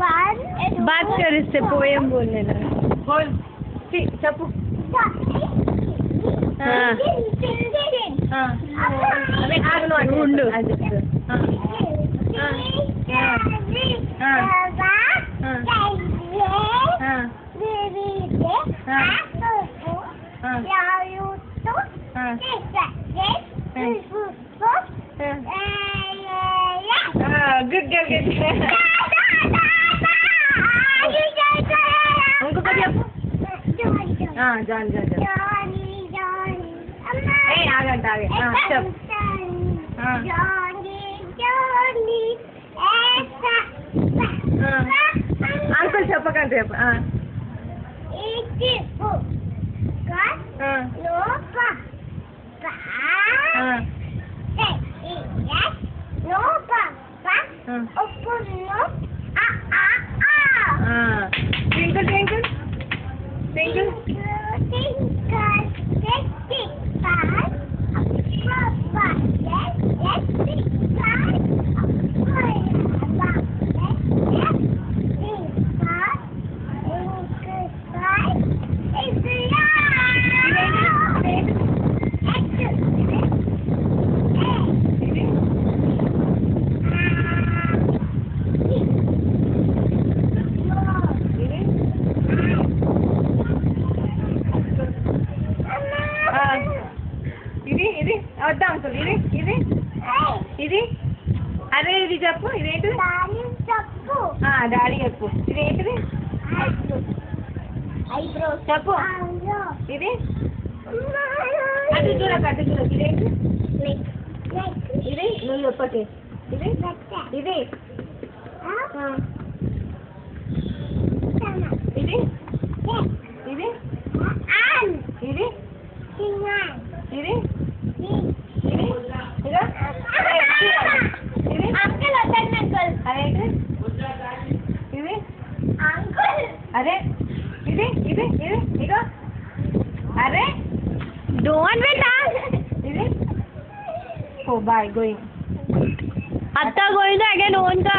बात कर इससे पोएम बोलने लगा बोल चप्पू हाँ अबे आग लो ढूंढो गुड गर्ल उनको कभी हाँ जान आगे हाँ चल हाँ अंकल చెప్పకండి రేపు ట్వింకిల్ ట్వింకిల్ ట్వింకిల్ ఇది వద్దా అంకుల్ ఇది అరే ఇది చెప్పు ఇదేంటిది డాడీ చెప్పు ఇదేంటిది చెప్పు ఇది అటు చూడకు ఇదేంటి ఇది నువ్వు చెప్పకే ఇది ఇది ఇది ఇది ఇది ఇది अरे इधे इधे अरे डोंट बेटा इधे oh bye going atta going to again on ka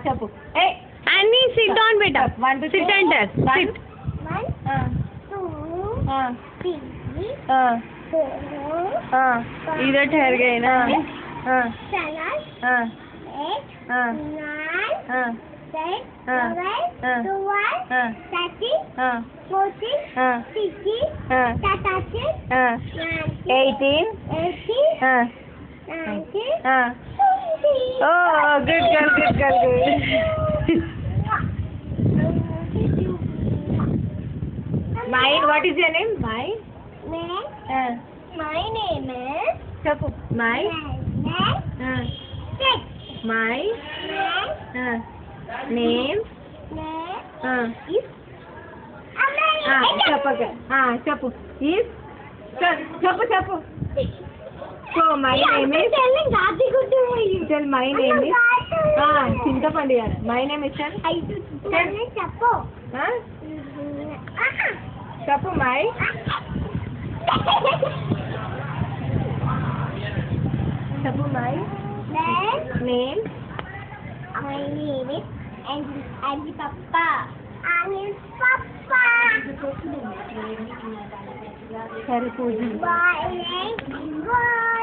చెప్పు అన్ని SIT down beta 1 2 SIT and SIT 1 2 3 इधर ठहर गए ना 18 oh good girl mine what is your name mine my name is chapu my my name is chapu is chapu so my name is tell my name is చింతపండు my name is chapu chapu my chapu my name my name is Angie Papa Papa Bye.